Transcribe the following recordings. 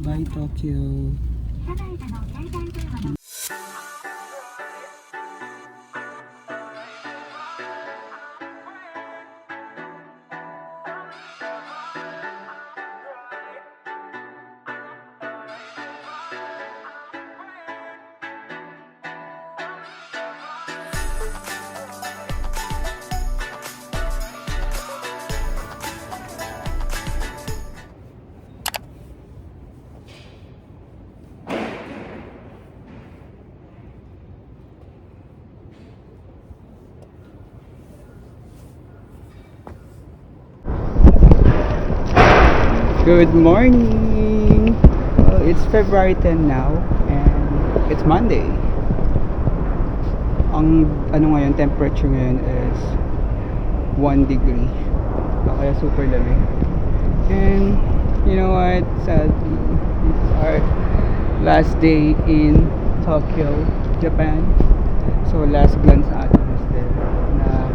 Bye Tokyo. Good morning! It's February 10 now and it's Monday. Ang ngayon, temperature ngayon is 1 degree. Kaya super lamig. And you know what? Sadly, it's our last day in Tokyo, Japan. So last glance sa ating hostel na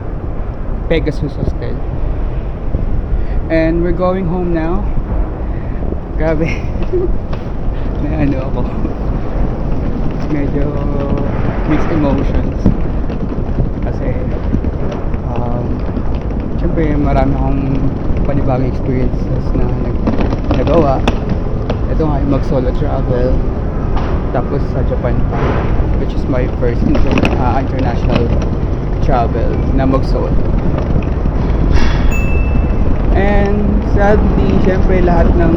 Pegasus Hostel. And we're going home now. Grabe. Na ako. Medyo mixed emotions. Kasi syempre marami akong panibagong experiences na nagawa. Ito nga yung mag-solo travel. Tapos sa Japan pa, which is my first international travel na mag-solo. And sadly, syempre lahat ng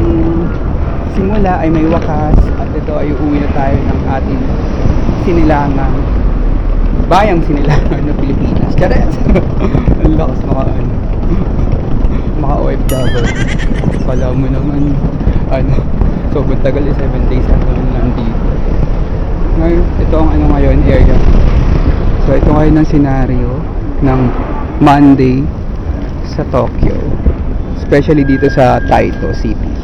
simula ay may wakas. At ito ay uuwi na tayo ng ating sinilangan, bayang sinilangan ng Pilipinas. Charet! Ang lakas maka OFW. Kala mo naman sobrang tagal 7 days lang dito. Ngayon, ito ang ngayon area. So ito ngayon ang senaryo ng Monday sa Tokyo, especially dito sa Taito City.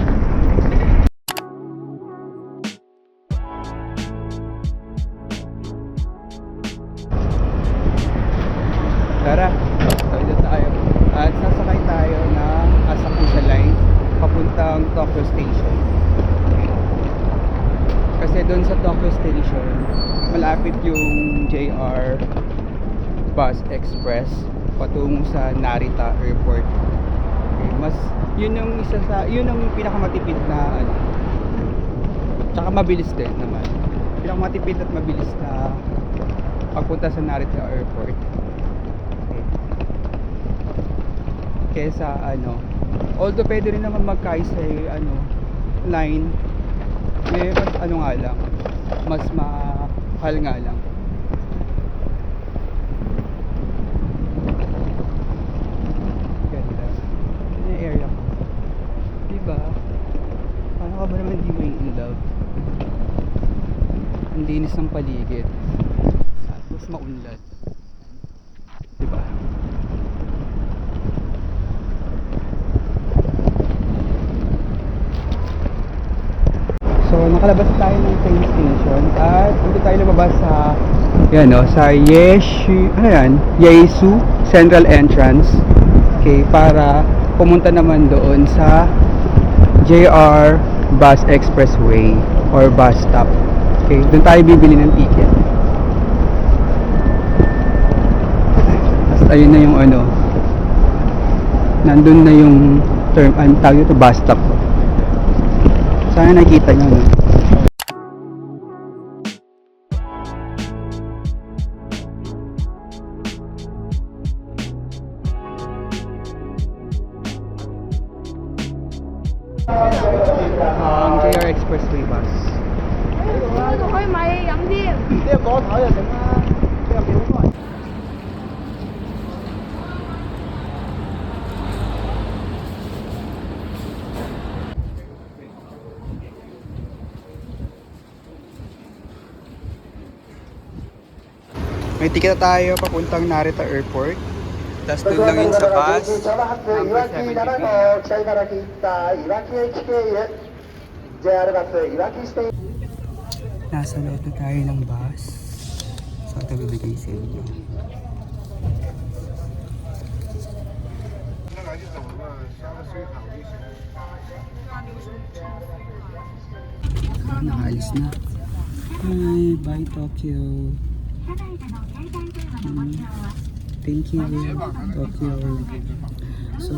Tara, tayo tayo. At sasakay tayo ng Asakusa Line papuntang Tokyo Station. Kasi doon sa Tokyo Station, malapit yung JR Bus Express patungo sa Narita Airport. Mas yun ang pinakamatipid na tsaka mabilis din naman, pinakamatipid at mabilis na pagpunta sa Narita Airport. Kesa although pwede rin naman magkaisay line, mas nga lang, mas mahal nga lang. Area ko, diba? Paano ka ba naman di may in love? Ang linis ng paligid, tapos maunlad, diba? So nakalabas tayo ng train station at dito tayo lumabas sa sa Yaesu Central Entrance. Okay, para pumunta naman doon sa JR Bus Expressway or bus stop. Okay, doon tayo bibili ng ticket. Tapos ayun na yung nandun na yung term, tawag ito bus stop. Sana nakita nyo, no? JR Expressway bus. May ticket tayo papuntang Narita Airport. Tapos doon lang yun sa bus number 70. Nasa loob na tayo ng bus. So ito bibigay sa inyo. Nakaalis na. Hi, bye Tokyo. Thank you, Tokyo. So,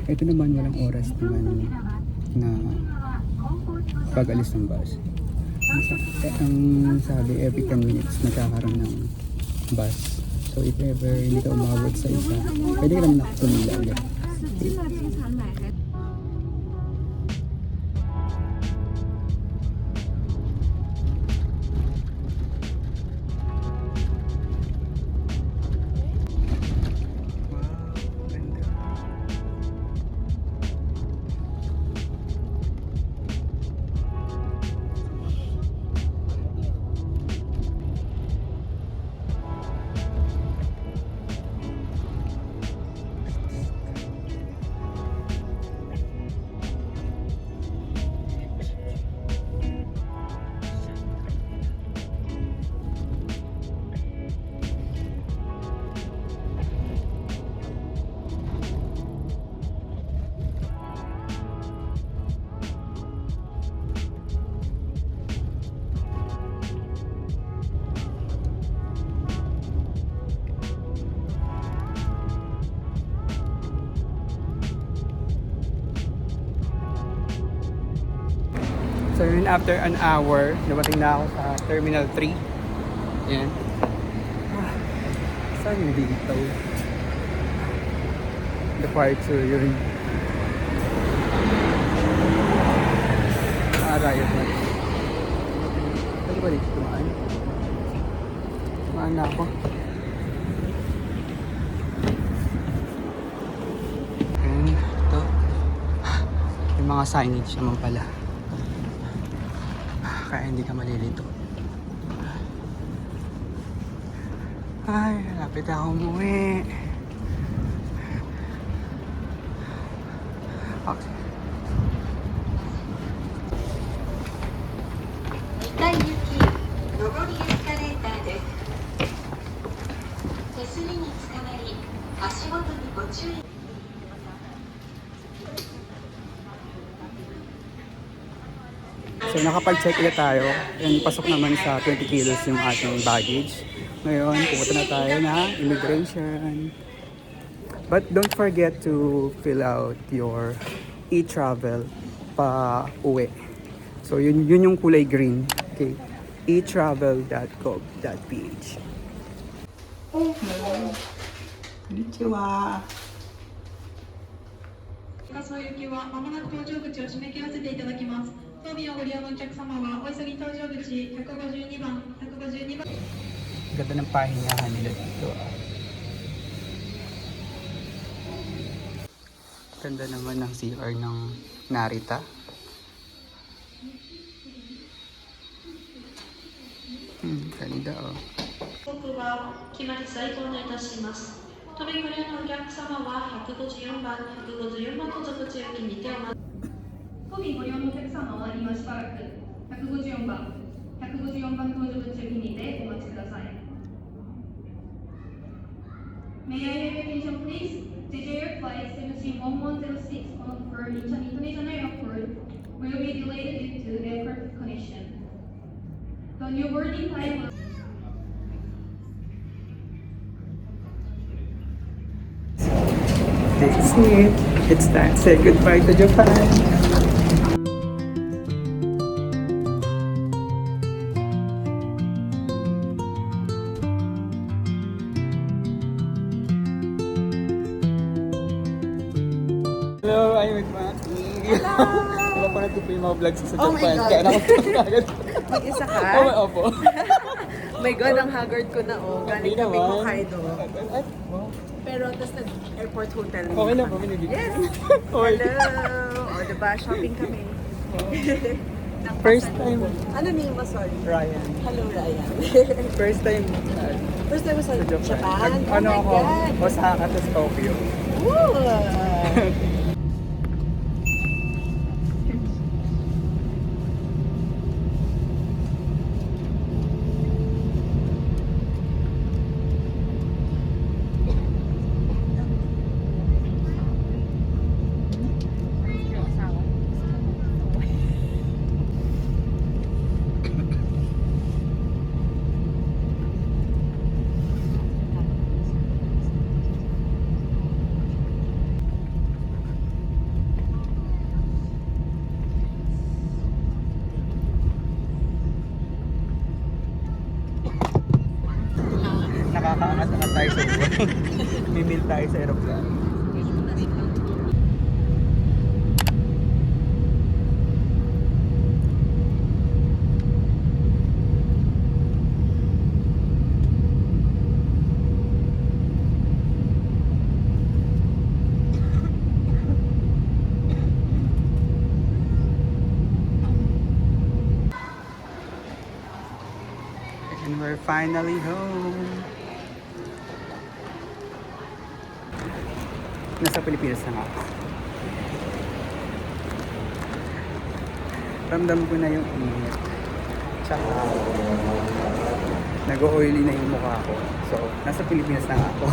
ito naman walang oras naman na pag-alis ng bus. Ang sabi, every 10 minutes nagkakaroon ng bus. So, if ever hindi ka umabot sa isa, pwede ka naman nakapumila ulit. Okay. So yun, after an hour, dumating na ako sa Terminal 3. Yan. Saan yung dito? Departure yun. Riot na. Pwede ba dito tumaan? Tumaan na ako. Ayan, ito. Yung mga signage naman pala. Kaya hindi ka malilito. Ay, lapit ako umuwi. Okay. 大行き上りエスカレーターです。手すりにつかまり、足元にご注意。 So nakapag-check ulit tayo and pasok naman sa 20 kilos yung ating baggage. Ngayon, pupunta na tayo na immigration. But don't forget to fill out your e-travel pa uwi. So yun yung kulay green. Okay. e-travel.gov.ph. Konnichiwa. そういう行きはまもなく搭乗口を締め切らせていただきます。当便をご利用のお客様はお急ぎ搭乗口152番、152番。 Ganda ng pahingahan nila dito. Ganda naman ng CR ng Narita. Ganda oh. 僕は決まり再ご案内いたします。飛びご利用のお客様は154番、154番到着口付近にてお待ち。当便ご利用のお客様は今しばらく154番、154番搭乗口付近にてお待ちください。May I have your attention please? JJR flight 171106 confirmed International Airport will be delayed due to aircraft condition. The new boarding time will This is it. It's time to say goodbye to Japan. Hello, I'm with Maki. Hello! Napanood ko po yung mga vlogs sa Oh my Japan. God. Kaya nakapunta agad. Mag-isa ka? Oo, opo. My God, ang haggard ko na oh. Galing Hindi kami naman. Hokkaido. Ay, wow. Pero tapos nag-airport hotel. Okay lang po, binibig. Yes! Okay. Hello! O diba, shopping kami. Ng First pasalubong. time. Ano name mo, sorry? Ryan. Hello, Ryan. First time First time mo sa sa Japan. Japan? Oh Ano my ako? God! Osaka to Tokyo. Woo! Nakaangat-angat tayo sa buwan. Mimil tayo sa aeroplano. And we're finally home. Nasa Pilipinas na nga ako. Ramdam ko na yung init. Tsaka nag-oily na yung mukha ko. So, nasa Pilipinas na nga ako.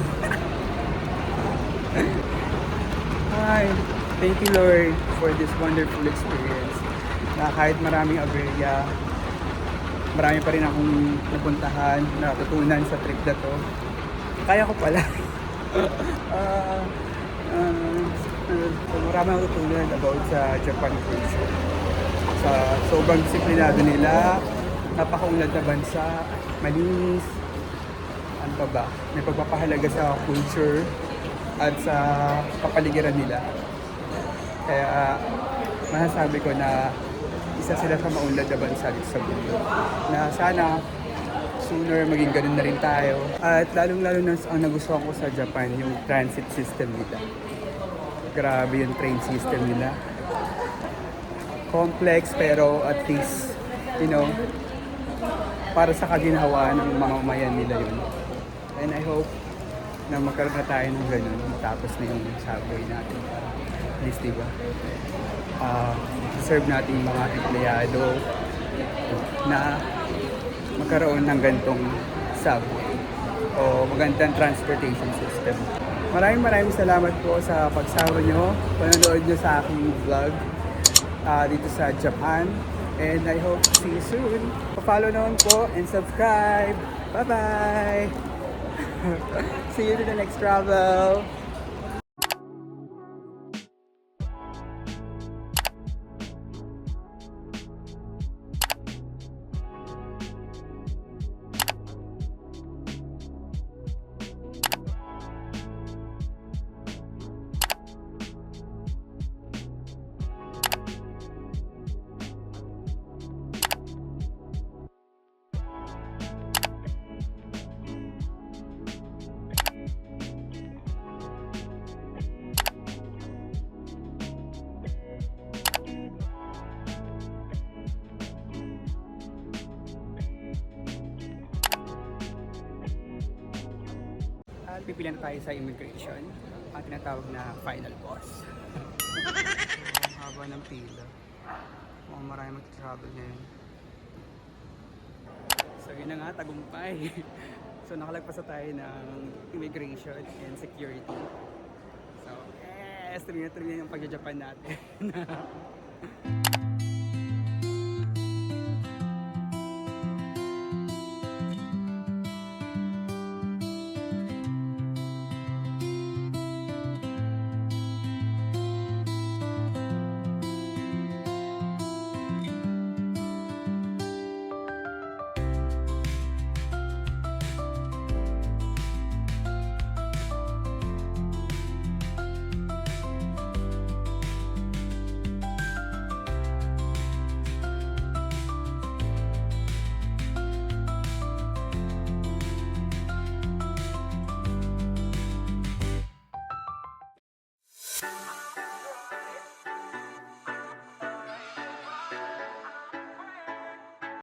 Hi! Thank you Lord for this wonderful experience. Na kahit maraming aberya, marami pa rin akong napuntahan, natutunan sa trip na to. Kaya ko pala. Marami akong natutunan about sa Japan culture. Sa sobrang disiplinado nila, napakaunlad na bansa, malinis, ano pa ba, may pagpapahalaga sa culture at sa kapaligiran nila. Kaya masasabi ko na isa sila sa maunlad na bansa dito sa mundo. Na sana sooner maging ganun na rin tayo. At lalong-lalo na ang nagustuhan ko sa Japan, yung transit system nila. Grabe yung train system nila. Complex pero at least, you know, para sa kaginhawaan ng mga mamayan nila yun. And I hope na magkaroon na tayo ng ganun matapos na yung subway natin. At least, diba? Serve natin mga empleyado na magkaroon ng gantong subway o magandang transportation system. Maraming salamat po sa pagsama nyo, panonood nyo sa aking vlog dito sa Japan. And I hope to see you soon. Pa-follow naman po and subscribe. Bye-bye! See you to the next travel! Pipila na tayo sa immigration, ang tinatawag na final boss. Haba ng pila. Mukhang marami mag-travel ngayon. So yun na nga, tagumpay. So nakalagpas na tayo ng immigration and security. So yes, tuloy na yung pag-Japan natin.